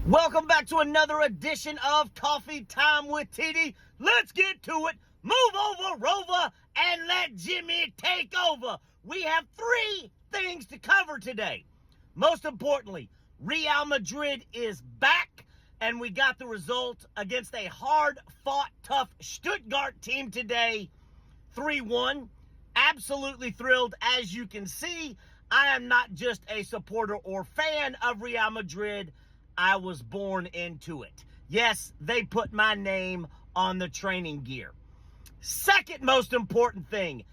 Welcome back to another edition of Coffee Time with Diddy. Let's get to it. Move over, Rover, and let Jimmy take over. We have three things to cover today. Most importantly, Real Madrid is back, and we got the result against a hard-fought, tough Stuttgart team today, 3-1. Absolutely thrilled. As you can see, I am not just a supporter or fan of Real Madrid. I was born into it. Yes, they put my name on the training gear. Second most important thing,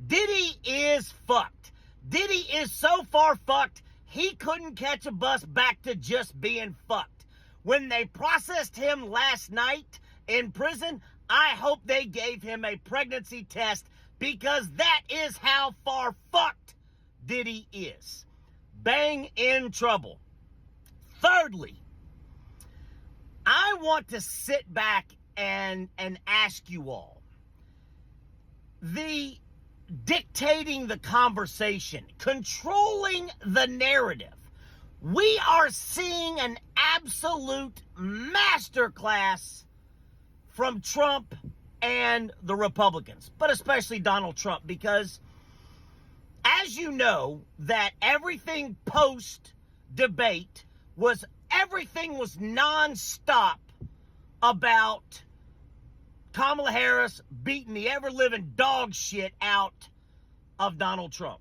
Diddy is fucked. Diddy is so far fucked, he couldn't catch a bus back to just being fucked. When they processed him last night in prison, I hope they gave him a pregnancy test, because that is how far fucked Diddy is. Bang in trouble. Thirdly, I want to sit back and ask you all, the dictating the conversation, controlling the narrative, we are seeing an absolute masterclass from Trump and the Republicans, but especially Donald Trump, because as you know, that everything post-debate was nonstop about Kamala Harris beating the ever-living dog shit out of Donald Trump.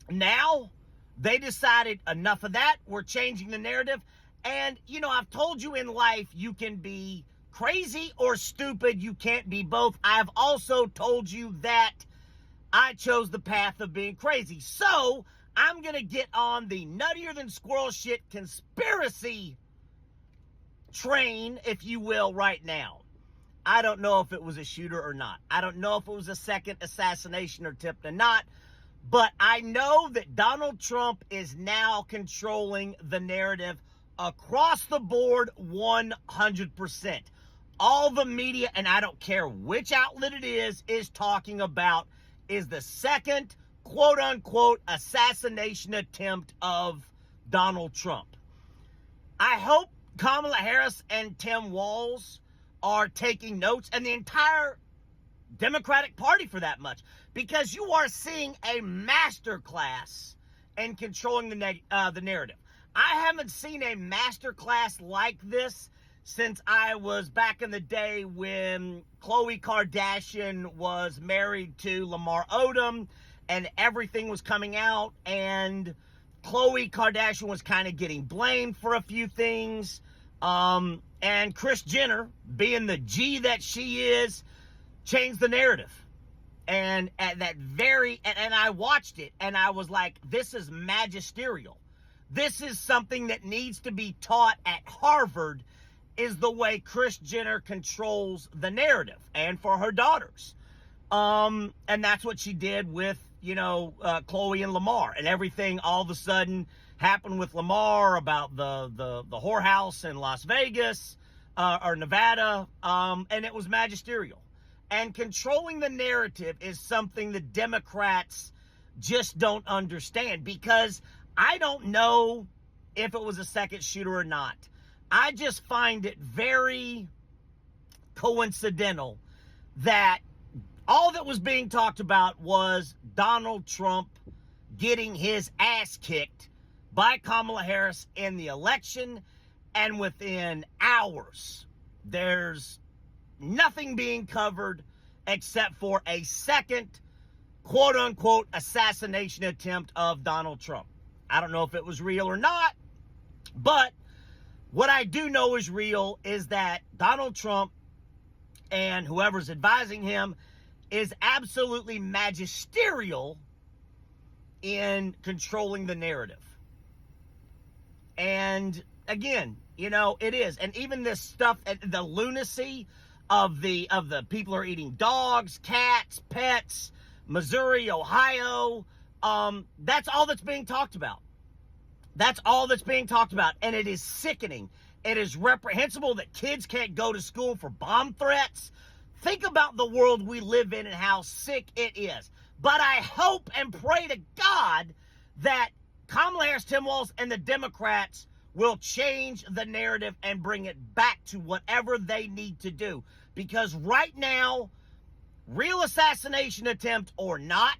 Now, they decided enough of that. We're changing the narrative. And, you know, I've told you in life you can be crazy or stupid. You can't be both. I've also told you that I chose the path of being crazy. So, I'm going to get on the nuttier than squirrel shit conspiracy train, if you will, right now. I don't know if it was a shooter or not. I don't know if it was a second assassination attempt or not. But I know that Donald Trump is now controlling the narrative across the board 100%. All the media, and I don't care which outlet it is talking about is the second quote-unquote assassination attempt of Donald Trump. I hope Kamala Harris and Tim Walz are taking notes, and the entire Democratic Party for that much, because you are seeing a masterclass in controlling the narrative. I haven't seen a masterclass like this since I was back in the day when Khloe Kardashian was married to Lamar Odom, and everything was coming out, and Khloe Kardashian was kind of getting blamed for a few things. And Kris Jenner, being the G that she is, changed the narrative. And at that and I watched it, and I was like, this is magisterial. This is something that needs to be taught at Harvard, is the way Kris Jenner controls the narrative, and for her daughters. And that's what she did with, Khloe and Lamar, and everything all of a sudden happened with Lamar about the whorehouse in Las Vegas, or Nevada. And it was magisterial. And controlling the narrative is something the Democrats just don't understand, because I don't know if it was a second shooter or not. I just find it very coincidental that all that was being talked about was Donald Trump getting his ass kicked by Kamala Harris in the election, and within hours, there's nothing being covered except for a second quote-unquote assassination attempt of Donald Trump. I don't know if it was real or not, but what I do know is real is that Donald Trump and whoever's advising him is absolutely magisterial in controlling the narrative. And again, it is. And even this stuff, the lunacy of the people are eating dogs, cats, pets, Missouri, Ohio, that's all that's being talked about. That's all that's being talked about. And it is sickening. It is reprehensible that kids can't go to school for bomb threats. Think about the world we live in and how sick it is. But I hope and pray to God that Kamala Harris, Tim Walz, and the Democrats will change the narrative and bring it back to whatever they need to do. Because right now, real assassination attempt or not,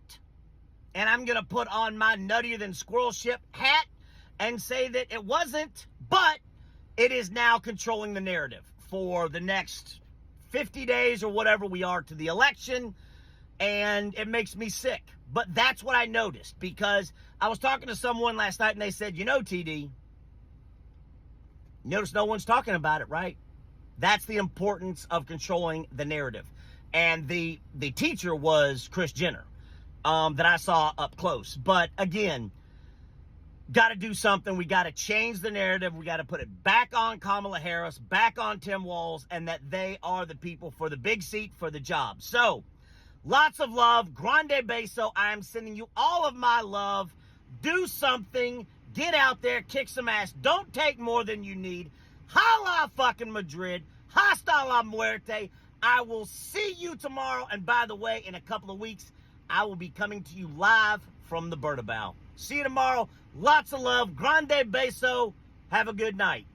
and I'm going to put on my nuttier than squirrel ship hat and say that it wasn't, but it is now controlling the narrative for the next 50 days or whatever we are to the election, and it makes me sick. But that's what I noticed, because I was talking to someone last night and they said, you know, TD, notice no one's talking about it, right? That's the importance of controlling the narrative. And the teacher was Kris Jenner, that I saw up close. But again, got to do something. We got to change the narrative. We got to put it back on Kamala Harris, back on Tim Walz, and that they are the people for the big seat, for the job. So, lots of love. Grande beso. I am sending you all of my love. Do something. Get out there. Kick some ass. Don't take more than you need. Hala fucking Madrid. Hasta la muerte. I will see you tomorrow. And by the way, in a couple of weeks, I will be coming to you live from the Bertabow. See you tomorrow. Lots of love. Grande beso. Have a good night.